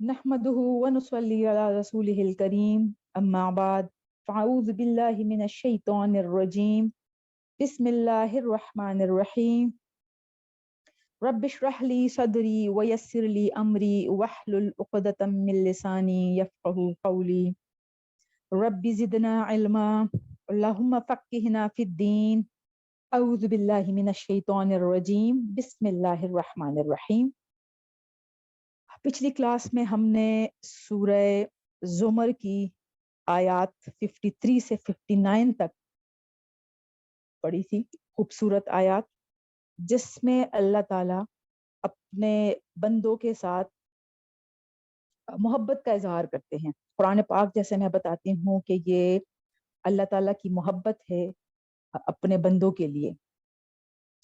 نحمده ونصلي على رسوله الكريم أما بعد فأعوذ بالله من الشيطان الرجيم بسم الله الرحمن الرحيم رب اشرح لي صدري ويسر لي أمري واحلل عقدة من لساني يفقهوا قولي رب زدنا علما اللهم فقهنا في الدين أعوذ بالله من الشيطان الرجيم بسم الله الرحمن الرحيم. پچھلی کلاس میں ہم نے سورہ زمر کی آیات 53 سے 59 تک پڑھی تھی، خوبصورت آیات جس میں اللہ تعالیٰ اپنے بندوں کے ساتھ محبت کا اظہار کرتے ہیں۔ قرآن پاک جیسے میں بتاتی ہوں کہ یہ اللہ تعالیٰ کی محبت ہے اپنے بندوں کے لیے،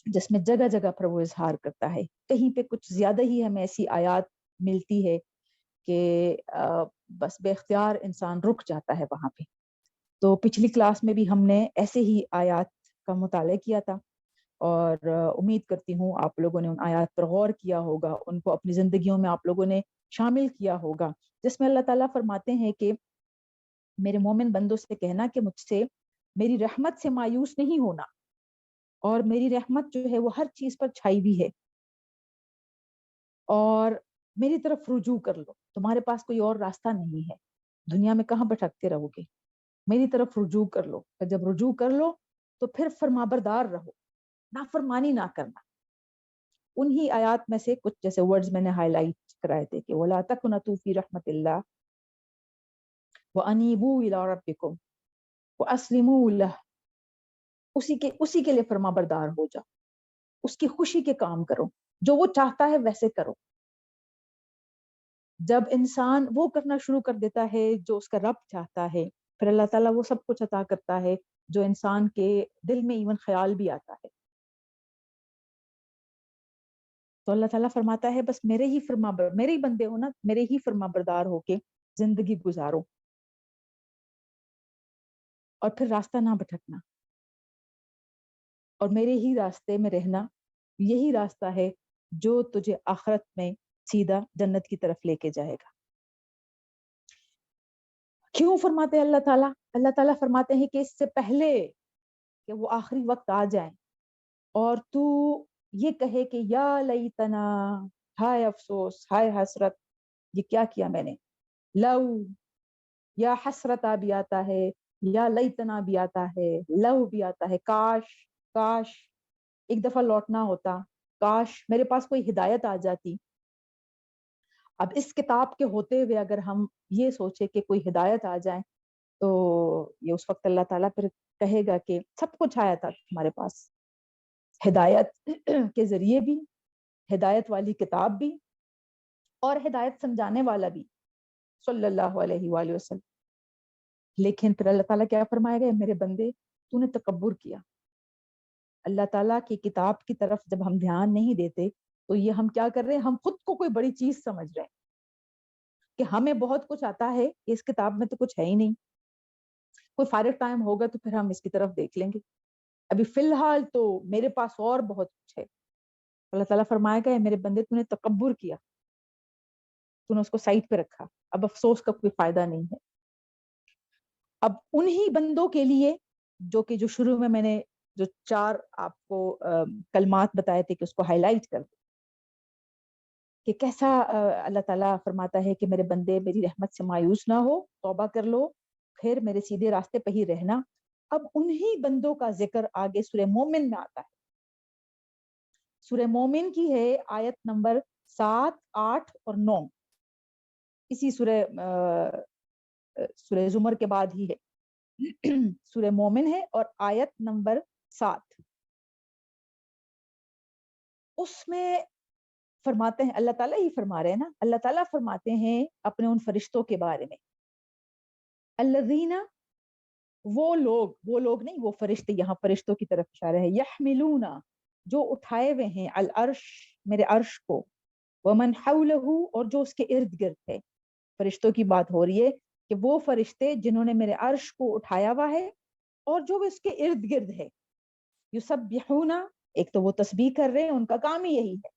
جس میں جگہ جگہ پر وہ اظہار کرتا ہے۔ کہیں پہ کچھ زیادہ ہی ہمیں ایسی آیات ملتی ہے کہ بس بے اختیار انسان رک جاتا ہے وہاں پہ۔ تو پچھلی کلاس میں بھی ہم نے ایسے ہی آیات کا مطالعہ کیا تھا، اور امید کرتی ہوں آپ لوگوں نے ان آیات پر غور کیا ہوگا، ان کو اپنی زندگیوں میں آپ لوگوں نے شامل کیا ہوگا، جس میں اللہ تعالیٰ فرماتے ہیں کہ میرے مومن بندوں سے کہنا کہ مجھ سے میری رحمت سے مایوس نہیں ہونا، اور میری رحمت جو ہے وہ ہر چیز پر چھائی ہوئی ہے، اور میری طرف رجوع کر لو، تمہارے پاس کوئی اور راستہ نہیں ہے، دنیا میں کہاں بھٹکتے رہو گے، میری طرف رجوع کر لو۔ جب رجوع کر لو تو پھر فرمانبردار رہو، نافرمانی نہ کرنا۔ انہی آیات میں سے کچھ جیسے ورڈز میں نے ہائی لائٹ کرائے تھے کہ وَلَا تَقْنَطُوا فِي رَحْمَةِ اللَّهِ وَأَنِيبُوا إِلَىٰ رَبِّكُمْ وَأَسْلِمُوا لَهُ، اسی کے لیے فرمانبردار ہو جاؤ، اس کی خوشی کے کام کرو، جو وہ چاہتا ہے ویسے کرو۔ جب انسان وہ کرنا شروع کر دیتا ہے جو اس کا رب چاہتا ہے، پھر اللہ تعالیٰ وہ سب کچھ عطا کرتا ہے جو انسان کے دل میں ایون خیال بھی آتا ہے۔ تو اللہ تعالیٰ فرماتا ہے بس میرے ہی بندے ہو نا، میرے ہی فرما بردار ہو کے زندگی گزارو، اور پھر راستہ نہ بھٹکنا، اور میرے ہی راستے میں رہنا۔ یہی راستہ ہے جو تجھے آخرت میں سیدھا جنت کی طرف لے کے جائے گا۔ کیوں فرماتے ہیں اللہ تعالیٰ؟ اللہ تعالیٰ فرماتے ہیں کہ اس سے پہلے کہ وہ آخری وقت آ جائیں اور تو یہ کہے کہ یا لیتنا، ہائے افسوس، ہائے حسرت، یہ کیا کیا میں نے۔ لو، یا حسرتا بھی آتا ہے، یا لیتنا بھی آتا ہے، لو بھی آتا ہے، کاش، کاش ایک دفعہ لوٹنا ہوتا، کاش میرے پاس کوئی ہدایت آ جاتی۔ اب اس کتاب کے ہوتے ہوئے اگر ہم یہ سوچے کہ کوئی ہدایت آ جائے تو یہ اس وقت اللہ تعالیٰ پھر کہے گا کہ سب کچھ آیا تھا تمہارے پاس، ہدایت کے ذریعے بھی، ہدایت والی کتاب بھی، اور ہدایت سمجھانے والا بھی صلی اللہ علیہ وآلہ وسلم۔ لیکن پھر اللہ تعالیٰ کیا فرمائے گا؟ میرے بندے تو نے تکبر کیا۔ اللہ تعالیٰ کی کتاب کی طرف جب ہم دھیان نہیں دیتے تو یہ ہم کیا کر رہے ہیں؟ ہم خود کو کوئی بڑی چیز سمجھ رہے ہیں کہ ہمیں بہت کچھ آتا ہے، اس کتاب میں تو کچھ ہے ہی نہیں، کوئی فارغ ٹائم ہوگا تو پھر ہم اس کی طرف دیکھ لیں گے، ابھی فی الحال تو میرے پاس اور بہت کچھ ہے۔ اللہ تعالیٰ فرمائے گا میرے بندے تو نے تکبر کیا، تو نے اس کو سائٹ پہ رکھا، اب افسوس کا کوئی فائدہ نہیں ہے۔ اب انہی بندوں کے لیے جو شروع میں نے جو 4 آپ کو کلمات بتائے تھے کہ اس کو ہائی لائٹ کر دیں کہ کیسا اللہ تعالیٰ فرماتا ہے کہ میرے بندے میری رحمت سے مایوس نہ ہو، توبہ کر لو، پھر میرے سیدھے راستے پہ ہی رہنا۔ اب انہی بندوں کا ذکر آگے سورہ مومن میں آتا ہے۔ سورہ مومن کی ہے آیت نمبر 7، 8 اور 9، اسی سورہ زمر کے بعد ہی ہے۔ سورہ مومن ہے اور آیت نمبر 7، اس میں فرماتے ہیں، اللہ تعالیٰ ہی فرما رہے ہیں نا، اللہ تعالیٰ فرماتے ہیں اپنے ان فرشتوں کے بارے میں، الذین، وہ لوگ نہیں، وہ فرشتے، یہاں فرشتوں کی طرف اشارہ ہے، یحملون، جو اٹھائے ہوئے ہیں، العرش، میرے عرش کو، ومن حولہ، اور جو اس کے ارد گرد ہے۔ فرشتوں کی بات ہو رہی ہے کہ وہ فرشتے جنہوں نے میرے عرش کو اٹھایا ہوا ہے اور جو اس کے ارد گرد ہے، یسبحون، ایک تو وہ تسبیح کر رہے ہیں، ان کا کام ہی یہی ہے،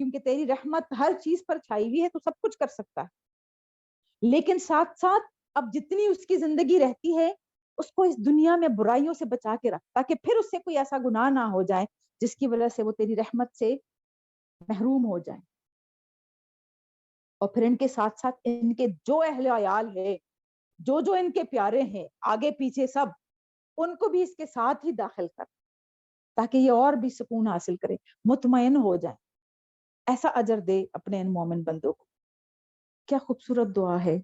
کیونکہ تیری رحمت ہر چیز پر چھائی ہوئی ہے، تو سب کچھ کر سکتا ہے، لیکن ساتھ ساتھ اب جتنی اس کی زندگی رہتی ہے اس کو اس دنیا میں برائیوں سے بچا کے رکھ، تاکہ پھر اس سے کوئی ایسا گناہ نہ ہو جائے جس کی وجہ سے وہ تیری رحمت سے محروم ہو جائیں۔ اور پھر ان کے ساتھ ساتھ ان کے جو اہل عیال ہے، جو ان کے پیارے ہیں آگے پیچھے سب، ان کو بھی اس کے ساتھ ہی داخل کر، تاکہ یہ اور بھی سکون حاصل کرے، مطمئن ہو جائیں۔ ایسا اجر دے اپنے ان مومن بندوں کو۔ کیا خوبصورت دعا ہے،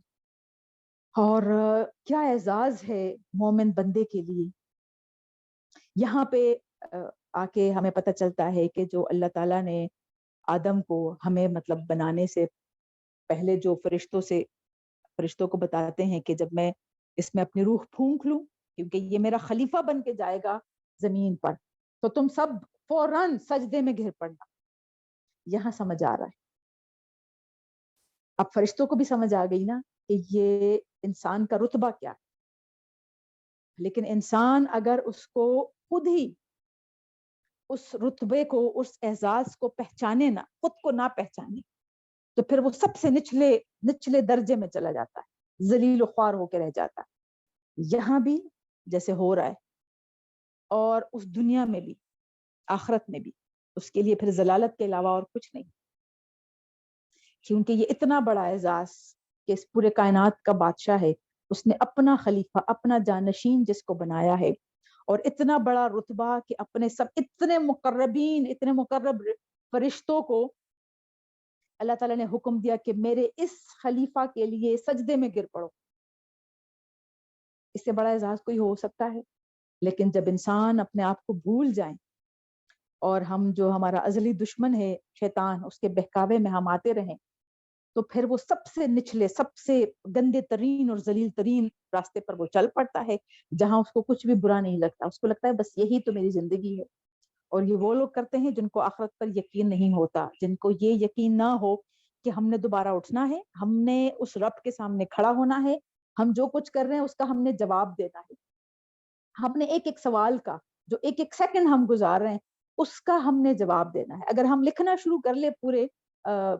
اور کیا اعزاز ہے مومن بندے کے لیے۔ یہاں پہ آ کے ہمیں پتہ چلتا ہے کہ جو اللہ تعالیٰ نے آدم کو ہمیں مطلب بنانے سے پہلے جو فرشتوں کو بتاتے ہیں کہ جب میں اس میں اپنی روح پھونک لوں، کیونکہ یہ میرا خلیفہ بن کے جائے گا زمین پر، تو تم سب فوراً سجدے میں گر پڑنا۔ یہاں سمجھ آ رہا ہے، اب فرشتوں کو بھی سمجھ آ گئی نا کہ یہ انسان کا رتبہ کیا ہے، لیکن انسان اگر اس کو خود ہی اس رتبے کو، اس اعزاز کو پہچانے نہ، خود کو نہ پہچانے، تو پھر وہ سب سے نچلے درجے میں چلا جاتا ہے، ذلیل و خوار ہو کے رہ جاتا ہے، یہاں بھی جیسے ہو رہا ہے اور اس دنیا میں بھی، آخرت میں بھی۔ اس کے لیے پھر ذلالت کے علاوہ اور کچھ نہیں، کیونکہ یہ اتنا بڑا اعزاز کہ اس پورے کائنات کا بادشاہ ہے، اس نے اپنا خلیفہ، اپنا جانشین جس کو بنایا ہے، اور اتنا بڑا رتبہ کہ اپنے سب اتنے مقرب فرشتوں کو اللہ تعالیٰ نے حکم دیا کہ میرے اس خلیفہ کے لیے سجدے میں گر پڑو۔ اس سے بڑا اعزاز کوئی ہو سکتا ہے؟ لیکن جب انسان اپنے آپ کو بھول جائیں اور ہم جو ہمارا ازلی دشمن ہے شیطان، اس کے بہکاوے میں ہم آتے رہیں، تو پھر وہ سب سے نچلے، سب سے گندے ترین اور ذلیل ترین راستے پر وہ چل پڑتا ہے، جہاں اس کو کچھ بھی برا نہیں لگتا، اس کو لگتا ہے بس یہی تو میری زندگی ہے۔ اور یہ وہ لوگ کرتے ہیں جن کو آخرت پر یقین نہیں ہوتا، جن کو یہ یقین نہ ہو کہ ہم نے دوبارہ اٹھنا ہے، ہم نے اس رب کے سامنے کھڑا ہونا ہے، ہم جو کچھ کر رہے ہیں اس کا ہم نے جواب دینا ہے، ہم نے ایک ایک سوال کا، جو ایک ایک سیکنڈ ہم گزار رہے ہیں اس کا ہم نے جواب دینا ہے۔ اگر ہم لکھنا شروع کر لے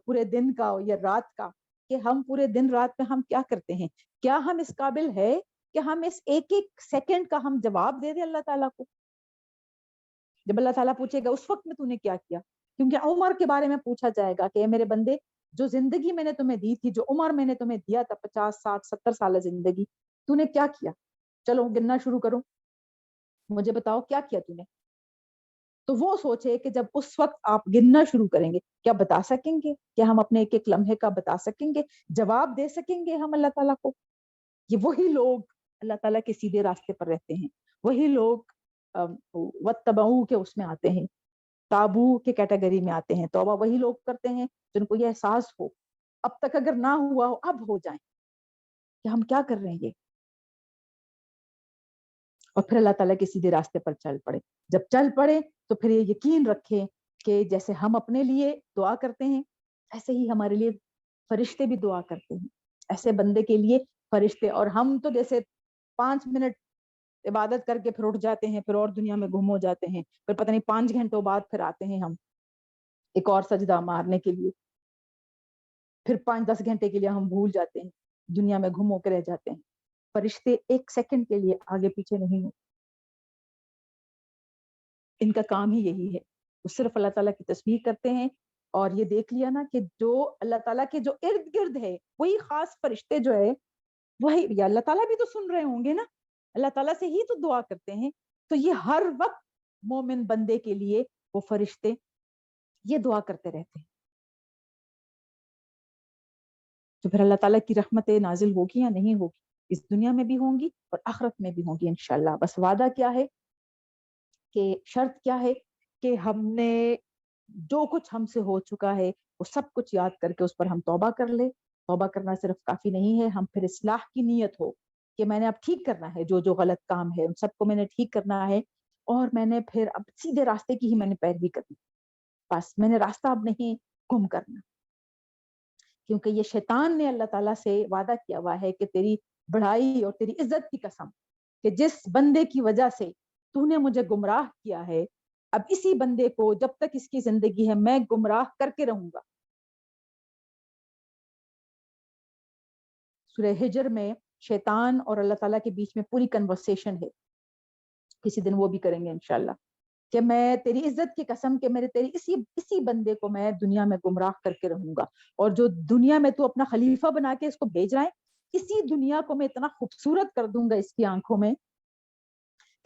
پورے دن کا یا رات کا، کہ ہم پورے دن رات میں ہم کیا کرتے ہیں، کیا ہم اس قابل ہے کہ ہم اس ایک ایک سیکنڈ کا ہم جواب دے دیں اللہ تعالیٰ کو؟ جب اللہ تعالیٰ پوچھے گا اس وقت میں تو نے کیا کیا، کیونکہ عمر کے بارے میں پوچھا جائے گا کہ اے میرے بندے، جو زندگی میں نے تمہیں دی تھی، جو عمر میں نے تمہیں دیا تھا، 50 60 70 سال زندگی، تو نے کیا کیا؟ چلو گننا شروع کرو، مجھے بتاؤ کیا کیا تو نے؟ تو وہ سوچے کہ جب اس وقت آپ گننا شروع کریں گے، کیا بتا سکیں گے؟ کیا ہم اپنے ایک ایک لمحے کا بتا سکیں گے؟ جواب دے سکیں گے ہم اللہ تعالیٰ کو؟ یہ وہی لوگ اللہ تعالیٰ کے سیدھے راستے پر رہتے ہیں، وہی لوگ واتبعوا کے اس میں آتے ہیں، تابو کے کیٹیگری میں آتے ہیں، توبہ وہی لوگ کرتے ہیں جن کو یہ احساس ہو، اب تک اگر نہ ہوا ہو اب ہو جائیں کہ ہم کیا کر رہے ہیں یہ، اور پھر اللہ تعالیٰ کے سیدھے راستے پر چل پڑے۔ جب چل پڑے تو پھر یہ یقین رکھیں کہ جیسے ہم اپنے لیے دعا کرتے ہیں، ایسے ہی ہمارے لیے فرشتے بھی دعا کرتے ہیں، ایسے بندے کے لیے فرشتے۔ اور ہم تو جیسے 5 منٹ عبادت کر کے پھر اٹھ جاتے ہیں، پھر اور دنیا میں گم ہو جاتے ہیں، پھر پتہ نہیں 5 گھنٹوں بعد پھر آتے ہیں ہم ایک اور سجدہ مارنے کے لیے، پھر 5-10 گھنٹے کے لیے ہم بھول جاتے ہیں، دنیا میں گم ہو کے رہ جاتے ہیں۔ فرشتے ایک سیکنڈ کے لیے آگے پیچھے نہیں ہیں، ان کا کام ہی یہی ہے، وہ صرف اللہ تعالیٰ کی تسبیح کرتے ہیں۔ اور یہ دیکھ لیا نا کہ جو اللہ تعالیٰ کے جو ارد گرد ہے وہی خاص فرشتے جو ہے وہی، یا اللہ تعالیٰ بھی تو سن رہے ہوں گے نا، اللہ تعالیٰ سے ہی تو دعا کرتے ہیں، تو یہ ہر وقت مومن بندے کے لیے وہ فرشتے یہ دعا کرتے رہتے ہیں۔ تو پھر اللہ تعالیٰ کی رحمتیں نازل ہوگی یا نہیں ہوگی، اس دنیا میں بھی ہوں گی اور آخرت میں بھی ہوں گی انشاءاللہ۔ بس وعدہ کیا ہے کہ شرط کیا ہے کہ ہم نے جو کچھ ہم سے ہو چکا ہے وہ سب کچھ یاد کر کے اس پر ہم توبہ کر لیں۔ توبہ کرنا صرف کافی نہیں ہے، ہم پھر اصلاح کی نیت ہو کہ میں نے اب ٹھیک کرنا ہے، جو غلط کام ہے ان سب کو میں نے ٹھیک کرنا ہے، اور میں نے پھر اب سیدھے راستے کی ہی میں نے پیروی کرنی، بس میں نے راستہ اب نہیں گم کرنا، کیونکہ یہ شیطان نے اللہ تعالیٰ سے وعدہ کیا ہوا ہے کہ تیری بڑائی اور تیری عزت کی قسم کہ جس بندے کی وجہ سے تو نے مجھے گمراہ کیا ہے اب اسی بندے کو جب تک اس کی زندگی ہے میں گمراہ کر کے رہوں گا. سورہ ہجر میں شیطان اور اللہ تعالیٰ کے بیچ میں پوری کنورسیشن ہے, کسی دن وہ بھی کریں گے انشاءاللہ, کہ میں تیری عزت کی قسم کہ میرے تیری اسی بندے کو میں دنیا میں گمراہ کر کے رہوں گا, اور جو دنیا میں تو اپنا خلیفہ بنا کے اس کو بھیج رہا ہے, اسی دنیا کو میں اتنا خوبصورت کر دوں گا اس کی آنکھوں میں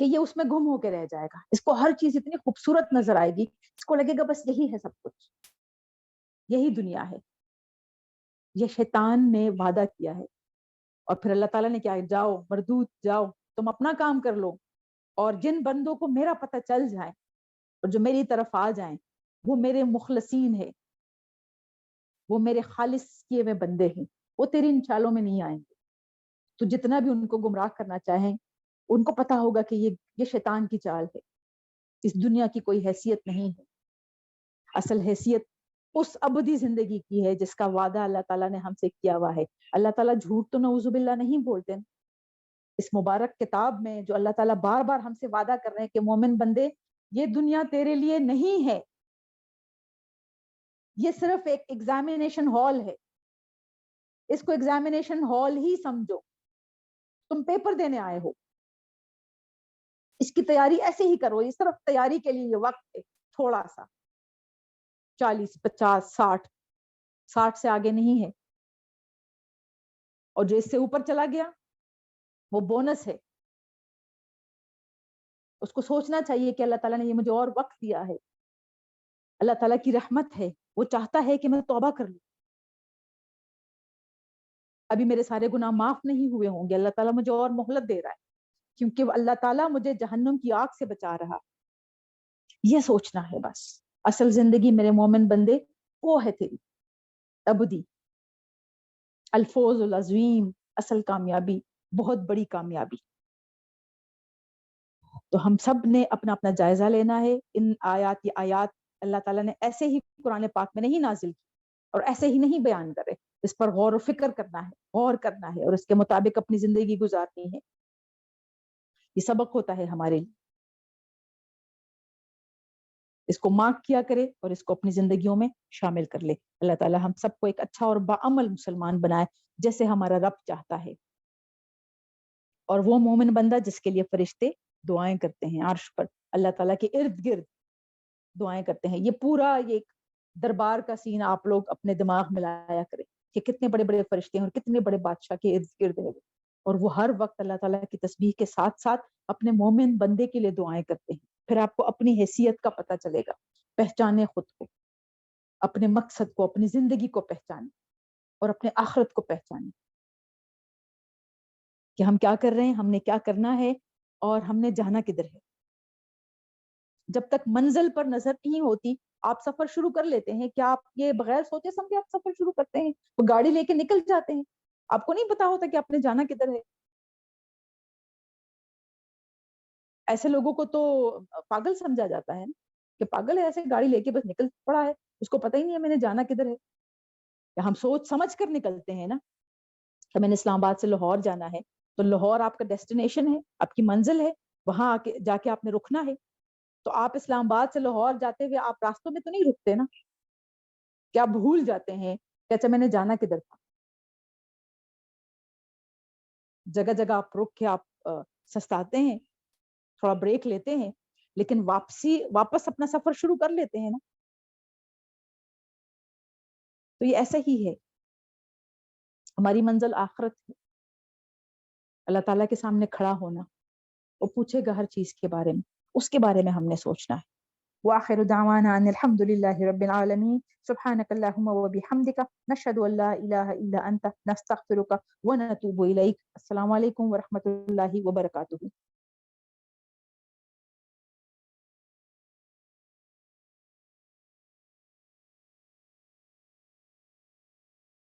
کہ یہ اس میں گم ہو کے رہ جائے گا. اس کو ہر چیز اتنی خوبصورت نظر آئے گی, اس کو لگے گا بس یہی ہے سب کچھ, یہی دنیا ہے. یہ شیطان نے وعدہ کیا ہے, اور پھر اللہ تعالیٰ نے کیا, جاؤ مردود جاؤ تم اپنا کام کر لو, اور جن بندوں کو میرا پتہ چل جائے اور جو میری طرف آ جائیں وہ میرے مخلصین ہیں, وہ میرے خالص کیے ہوئے بندے ہیں, وہ تیری ان چالوں میں نہیں آئیں گے. تو جتنا بھی ان کو گمراہ کرنا چاہیں ان کو پتا ہوگا کہ یہ شیطان کی چال ہے, اس دنیا کی کوئی حیثیت نہیں ہے. اصل حیثیت اس ابدی زندگی کی ہے جس کا وعدہ اللہ تعالیٰ نے ہم سے کیا ہوا ہے. اللہ تعالیٰ جھوٹ تو نعوذ باللہ نہیں بولتے. اس مبارک کتاب میں جو اللہ تعالیٰ بار بار ہم سے وعدہ کر رہے ہیں کہ مومن بندے یہ دنیا تیرے لیے نہیں ہے, یہ صرف ایک ایگزامینیشن ہال ہے, اس کو ایگزامینیشن ہال ہی سمجھو, تم پیپر دینے آئے ہو, اس کی تیاری ایسے ہی کرو, یہ صرف تیاری کے لیے یہ وقت ہے تھوڑا سا, 40 50 60 سے آگے نہیں ہے, اور جو اس سے اوپر چلا گیا وہ بونس ہے. اس کو سوچنا چاہیے کہ اللہ تعالیٰ نے یہ مجھے اور وقت دیا ہے, اللہ تعالیٰ کی رحمت ہے, وہ چاہتا ہے کہ میں توبہ کر لوں. ابھی میرے سارے گناہ معاف نہیں ہوئے ہوں گے, اللہ تعالیٰ مجھے اور مہلت دے رہا ہے کیونکہ اللہ تعالیٰ مجھے جہنم کی آگ سے بچا رہا. یہ سوچنا ہے بس. اصل زندگی میرے مومن بندے وہ ہے تیری ابدی, الفوز العظیم, اصل کامیابی, بہت بڑی کامیابی. تو ہم سب نے اپنا اپنا جائزہ لینا ہے. ان آیات اللہ تعالیٰ نے ایسے ہی قرآن پاک میں نہیں نازل کی اور ایسے ہی نہیں بیان کرے, اس پر غور و فکر کرنا ہے, غور کرنا ہے, اور اس کے مطابق اپنی زندگی گزارنی ہے. یہ سبق ہوتا ہے ہمارے لیے. اس کو مارک کیا کرے اور اس کو اپنی زندگیوں میں شامل کر لے. اللہ تعالیٰ ہم سب کو ایک اچھا اور باعمل مسلمان بنائے جیسے ہمارا رب چاہتا ہے, اور وہ مومن بندہ جس کے لیے فرشتے دعائیں کرتے ہیں عرش پر, اللہ تعالیٰ کے ارد گرد دعائیں کرتے ہیں. یہ پورا ایک دربار کا سین آپ لوگ اپنے دماغ میں لایا کریں کہ کتنے بڑے بڑے فرشتے ہیں اور کتنے بڑے بادشاہ کے ارد گرد ہے, اور وہ ہر وقت اللہ تعالیٰ کی تسبیح کے ساتھ ساتھ اپنے مومن بندے کے لیے دعائیں کرتے ہیں. پھر آپ کو اپنی حیثیت کا پتہ چلے گا. پہچانے خود کو, اپنے مقصد کو, اپنی زندگی کو پہچانے, اور اپنے آخرت کو پہچانے کہ ہم کیا کر رہے ہیں, ہم نے کیا کرنا ہے, اور ہم نے جانا کدھر ہے. جب تک منزل پر نظر نہیں ہوتی آپ سفر شروع کر لیتے ہیں. کیا آپ یہ بغیر سوچے سمجھے آپ سفر شروع کرتے ہیں؟ وہ گاڑی لے کے نکل جاتے ہیں, آپ کو نہیں پتا ہوتا کہ آپ نے جانا کدھر ہے. ایسے لوگوں کو تو پاگل سمجھا جاتا ہے کہ پاگل ہے, ایسے گاڑی لے کے بس نکل پڑا ہے, اس کو پتہ ہی نہیں ہے میں نے جانا کدھر ہے. ہم سوچ سمجھ کر نکلتے ہیں نا کہ میں نے اسلام آباد سے لاہور جانا ہے, تو لاہور آپ کا ڈیسٹینیشن ہے, آپ کی منزل ہے, وہاں جا کے آپ نے رکنا ہے. تو آپ اسلام آباد سے لاہور جاتے ہوئے آپ راستوں میں تو نہیں رکتے نا, کیا بھول جاتے ہیں کہ اچھا میں نے جانا کدھر تھا. جگہ جگہ آپ رک کے آپ سستاتے ہیں, تھوڑا بریک لیتے ہیں, لیکن واپس اپنا سفر شروع کر لیتے ہیں نا. تو یہ ایسا ہی ہے, ہماری منزل آخرت ہے. اللہ تعالیٰ کے سامنے کھڑا ہونا, وہ پوچھے گا ہر چیز کے بارے میں, اس کے بارے میں ہم نے سوچنا ہے. وآخر دعوانا ان الحمد للہ رب العالمین. سبحانک اللہم وبحمدک, نشہد ان لا الہ الا انت, نستغفرک ونتوب الیک. السلام علیکم ورحمۃ اللہ وبرکاتہ.